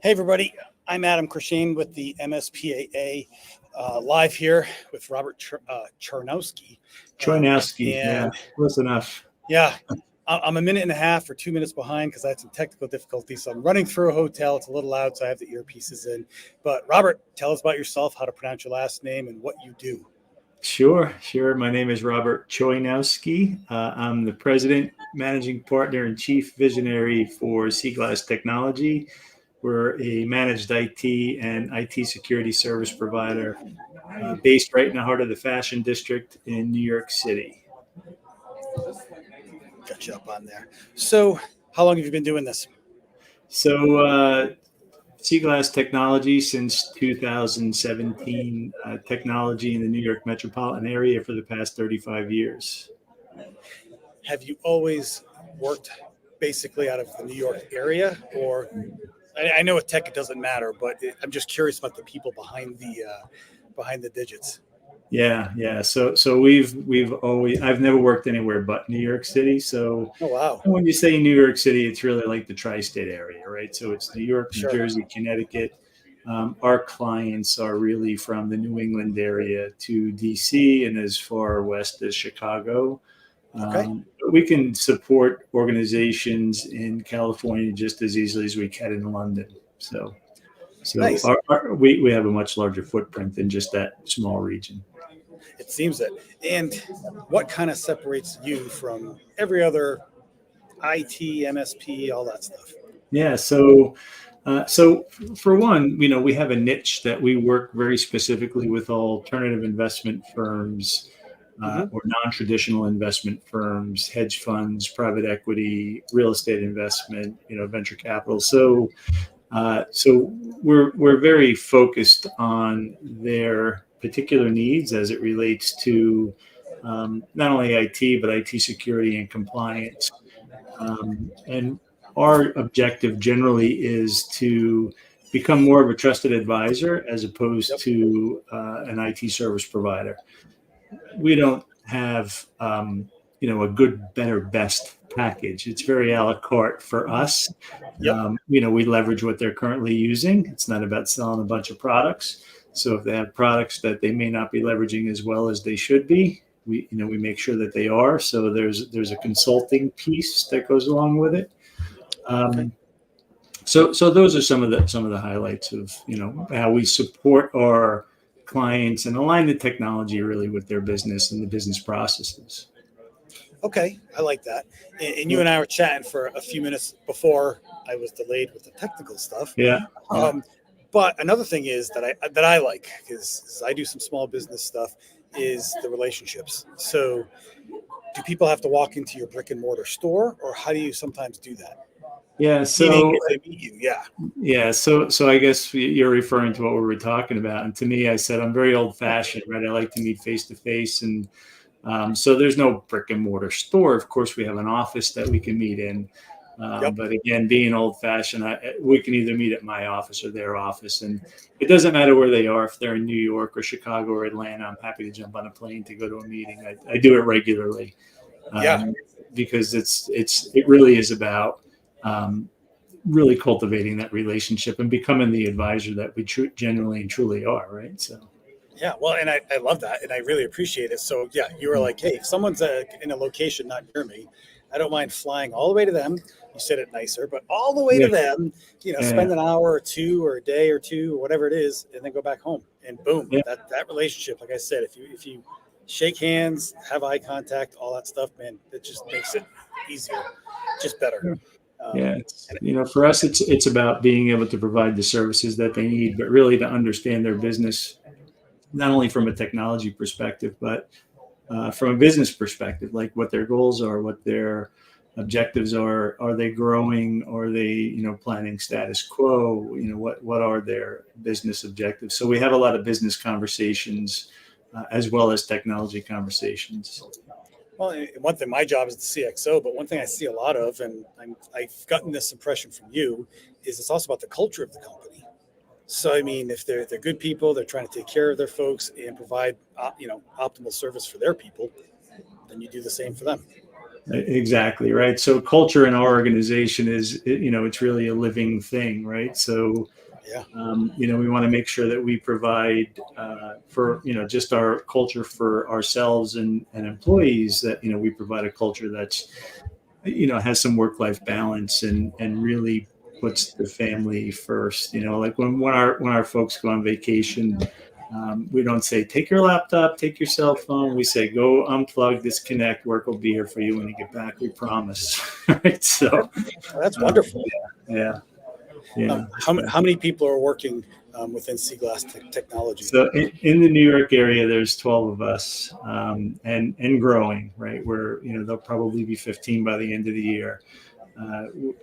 Hey, everybody. I'm Adam Krishane with the MSPAA, live here with Robert Choynowski. Choynowski, yeah, And close enough. yeah, I'm a minute and a half or 2 minutes behind because I had some technical difficulties. So I'm running through a hotel. It's a little loud, so I have the earpieces in. But Robert, tell us about yourself, how to pronounce your last name, and what you do. Sure. My name is Robert Choynowski. I'm the president, managing partner, and chief visionary for Seaglass Technology. We're a managed IT and IT security service provider based right in the heart of the fashion district in New York City. Got you up on there. So, how long have you been doing this? So, Seaglass Technology since 2017, technology in the New York metropolitan area for the past 35 years. Have you always worked basically out of the New York area, or I know with tech it doesn't matter, but I'm just curious about the people behind the digits. Yeah. So we've always I've never worked anywhere but New York City. So Oh wow, when you say New York City, it's really like the tri-state area, right? So it's New York, New sure. Jersey, Connecticut. Our clients are really from the New England area to DC and as far west as Chicago. Okay. But we can support organizations in California just as easily as we can in London. So Nice. we have a much larger footprint than just that small region. It seems it. And what kind of separates you from every other IT, MSP, all that stuff? Yeah. So for one, we have a niche that we work very specifically with alternative investment firms or non-traditional investment firms, hedge funds, private equity, real estate investment, venture capital. So we're very focused on their particular needs as it relates to not only IT but IT security and compliance. And our objective generally is to become more of a trusted advisor as opposed to an IT service provider. We don't have a good, better, best package. It's very a la carte for us. Yep. We leverage what they're currently using. It's not about selling a bunch of products. So if they have products that they may not be leveraging as well as they should be, we make sure that they are. So there's a consulting piece that goes along with it. Okay. So those are some of the highlights of how we support our clients and align the technology really with their business and the business processes. Okay, I like that. And you and I were chatting for a few minutes before I was delayed with the technical stuff. Yeah. But another thing is that I like, because I do some small business stuff, is the relationships. So do people have to walk into your brick and mortar store, or how do you sometimes do that? Yeah. Meaning So if they meet you, yeah. yeah. So I guess you're referring to what we were talking about. And to me, I said I'm very old fashioned, right? I like to meet face to face. And so there's no brick and mortar store. Of course, we have an office that we can meet in. But again, being old fashioned, we can either meet at my office or their office. And it doesn't matter where they are. If they're in New York or Chicago or Atlanta, I'm happy to jump on a plane to go to a meeting. I do it regularly because it really is about really cultivating that relationship and becoming the advisor that we genuinely and truly are, right? So. Yeah, well, and I love that, and I really appreciate it. So, yeah, you were like, hey, if someone's in a location not near me, I don't mind flying all the way to them. You said it nicer, but all the way to them, spend an hour or two or a day or two or whatever it is, and then go back home. And boom, that relationship, like I said, if you shake hands, have eye contact, all that stuff, man, it just makes it easier, just better. For us, it's about being able to provide the services that they need, but really to understand their business, not only from a technology perspective, but from a business perspective, like what their goals are, what their objectives are they growing, are they, planning status quo, what are their business objectives? So we have a lot of business conversations as well as technology conversations. Well, one thing, my job is the CXO, but one thing I see a lot of, and I've gotten this impression from you, is it's also about the culture of the company. So, I mean, if they're good people, they're trying to take care of their folks and provide, optimal service for their people, then you do the same for them. Exactly, right. So culture in our organization is, it's really a living thing, right? So, Yeah. we want to make sure that we provide for, just our culture for ourselves and employees, that, we provide a culture that's, has some work-life balance and really puts the family first. Like when our folks go on vacation, we don't say, take your laptop, take your cell phone. We say, go unplug, disconnect, work will be here for you when you get back. We promise. Right. So, That's wonderful. yeah. Yeah. How many people are working within Seaglass Technology? So in the New York area, there's 12 of us, and growing, right? There'll probably be 15 by the end of the year.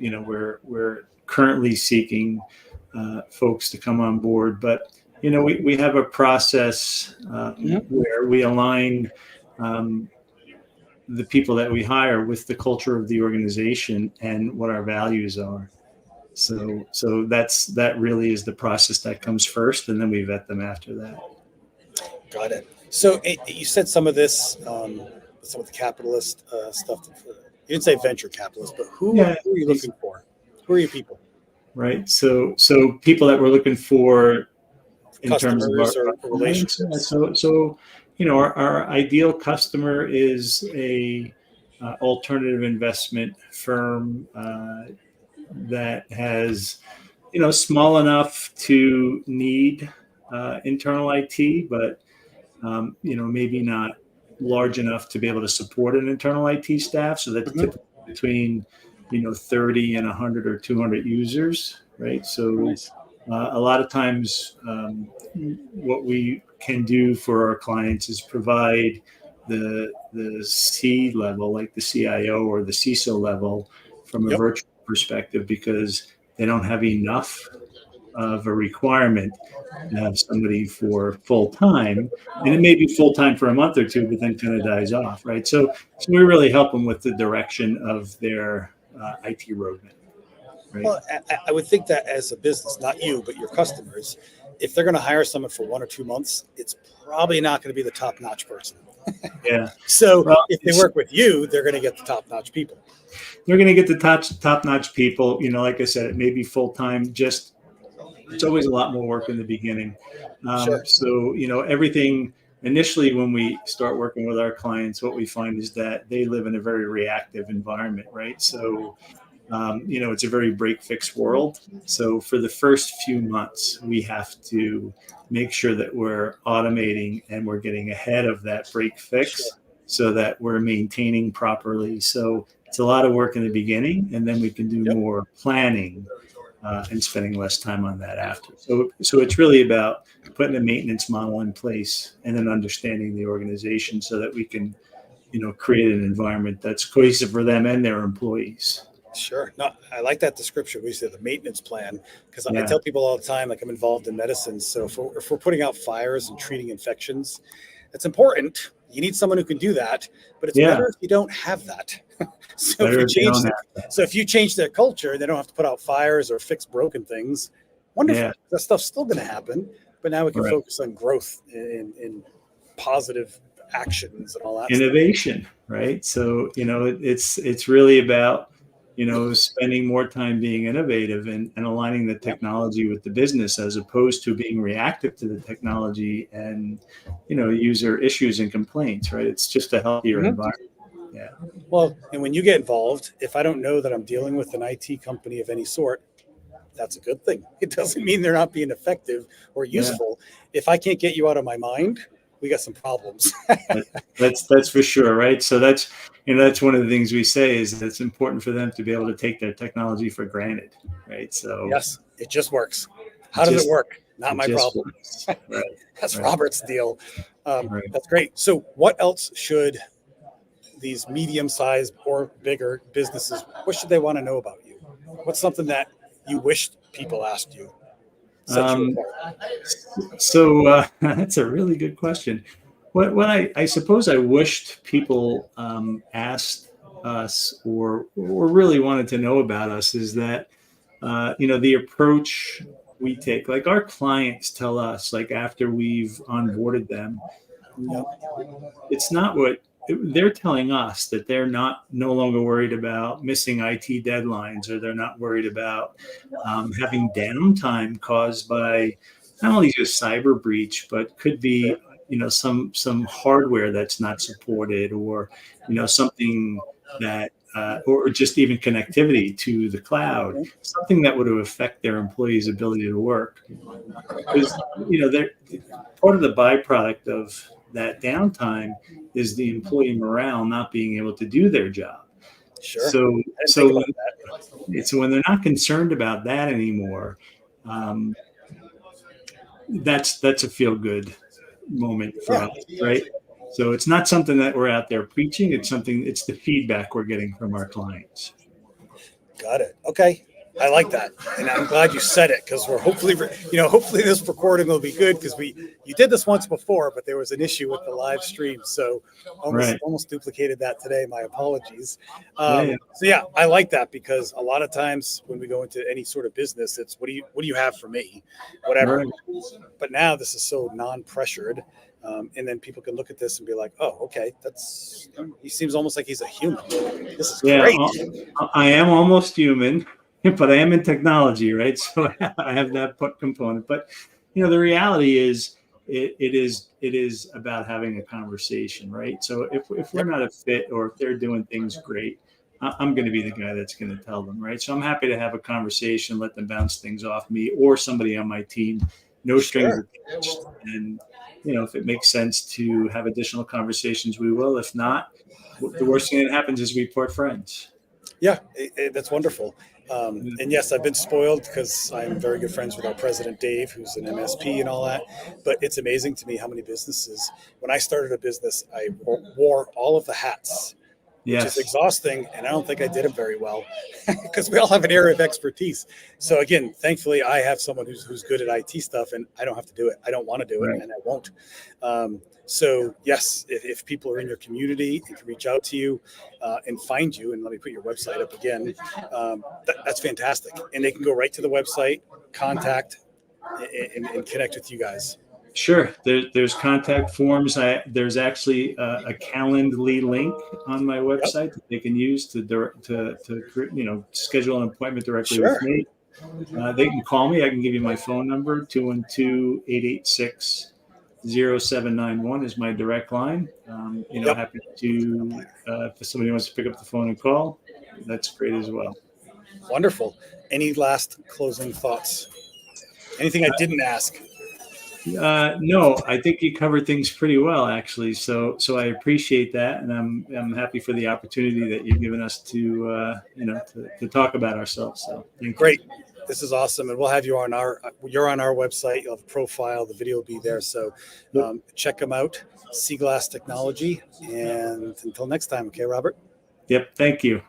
We're currently seeking folks to come on board, but we have a process where we align the people that we hire with the culture of the organization and what our values are. So that really is the process that comes first, and then we vet them after that. Got it. So you said some of this, some of the capitalist stuff. You didn't say venture capitalist, but who are you looking for? Who are your people? Right. So people that we're looking for in terms of our relationships. So our ideal customer is a alternative investment firm that has, small enough to need internal IT, but maybe not large enough to be able to support an internal IT staff. So that's typically between 30 and 100 or 200 users, right? So nice. A lot of times, what we can do for our clients is provide the C level, like the CIO or the CISO level, from a virtual perspective, because they don't have enough of a requirement to have somebody for full time, and it may be full time for a month or two, but then kind of dies off, right? So we really help them with the direction of their IT roadmap. Right? Well, I would think that as a business, not you, but your customers, if they're going to hire someone for 1 or 2 months, it's probably not going to be the top-notch person. Yeah. So if they work with you, they're going to get the top-notch people. They're going to get the top-notch people. Like I said, it may be full-time. Just it's always a lot more work in the beginning. Sure. So everything initially when we start working with our clients, what we find is that they live in a very reactive environment, right? So it's a very break-fix world. So for the first few months, we have to make sure that we're automating and we're getting ahead of that break-fix so that we're maintaining properly. So it's a lot of work in the beginning, and then we can do more planning and spending less time on that after. So it's really about putting a maintenance model in place and then understanding the organization so that we can, create an environment that's cohesive for them and their employees. Sure. No, I like that description. We say the maintenance plan, because I tell people all the time, like, I'm involved in medicine. So if we're putting out fires and treating infections, it's important. You need someone who can do that, but it's better if you don't have that. So if you change their culture, they don't have to put out fires or fix broken things. Wonderful. Yeah. That stuff's still going to happen, but now we can focus on growth in positive actions and all that innovation stuff. Right? So it's really about spending more time being innovative and aligning the technology with the business, as opposed to being reactive to the technology and user issues and complaints. Right? It's just a healthier environment. Yeah. Well, and when you get involved, if I don't know that I'm dealing with an IT company of any sort, that's a good thing. It doesn't mean they're not being effective or useful. If I can't get you out of my mind, we got some problems. That's for sure, right? So that's one of the things we say, is that it's important for them to be able to take their technology for granted, right? So yes, it just works. How does it work? Not my problem. Right. That's Robert's deal. That's great. So what else should these medium-sized or bigger businesses, what should they want to know about you? What's something that you wished people asked you? So that's a really good question. What I suppose I wished people asked us or really wanted to know about us is that the approach we take. Like, our clients tell us, like, after we've onboarded them, it's not what they're telling us that they're no longer worried about missing IT deadlines, or they're not worried about having downtime caused by not only just cyber breach, but could be some hardware that's not supported, or something that or just even connectivity to the cloud, something that would affect their employees' ability to work. Because they're part of the byproduct of that downtime is the employee morale not being able to do their job. Sure. So when they're not concerned about that anymore, that's a feel good moment for us, right? So it's not something that we're out there preaching. It's the feedback we're getting from our clients. Got it. Okay. I like that. And I'm glad you said it, because we're hopefully this recording will be good, because you did this once before, but there was an issue with the live stream. So almost duplicated that today. My apologies. So yeah, I like that, because a lot of times when we go into any sort of business, it's what do you have for me? Whatever. Right. But now this is so non-pressured. And then people can look at this and be like, oh, okay, he seems almost like he's a human. This is great. I am almost human, but I am in technology, right? So I have that component. But the reality is, it is about having a conversation, right? So if we're not a fit, or if they're doing things great, I'm going to be the guy that's going to tell them, right? So I'm happy to have a conversation, let them bounce things off me or somebody on my team, no strings attached. And if it makes sense to have additional conversations, we will. If not, the worst thing that happens is we part friends. Yeah, that's wonderful. And yes, I've been spoiled, because I'm very good friends with our president, Dave, who's an MSP and all that. But it's amazing to me how many businesses, when I started a business, I wore all of the hats, which is exhausting. And I don't think I did it very well, because we all have an area of expertise. So again, thankfully, I have someone who's good at IT stuff, and I don't have to do it. I don't want to do it, and I won't. So yes, if people are in your community and can reach out to you and find you, and let me put your website up again, that's fantastic. And they can go right to the website, contact, and connect with you guys. Sure. There's contact forms. There's actually a Calendly link on my website that they can use to schedule an appointment directly with me. They can call me. I can give you my phone number. 212-886-0791 is my direct line. Happy to, if somebody wants to pick up the phone and call, that's great as well. Wonderful. Any last closing thoughts? Anything I didn't ask? No, I think you covered things pretty well, actually. So I appreciate that, and I'm happy for the opportunity that you've given us to talk about ourselves. So great. This is awesome, and we'll have you on our website. You'll have a profile. The video will be there. So check them out, Seaglass Technology. And until next time, okay, Robert? Yep. Thank you.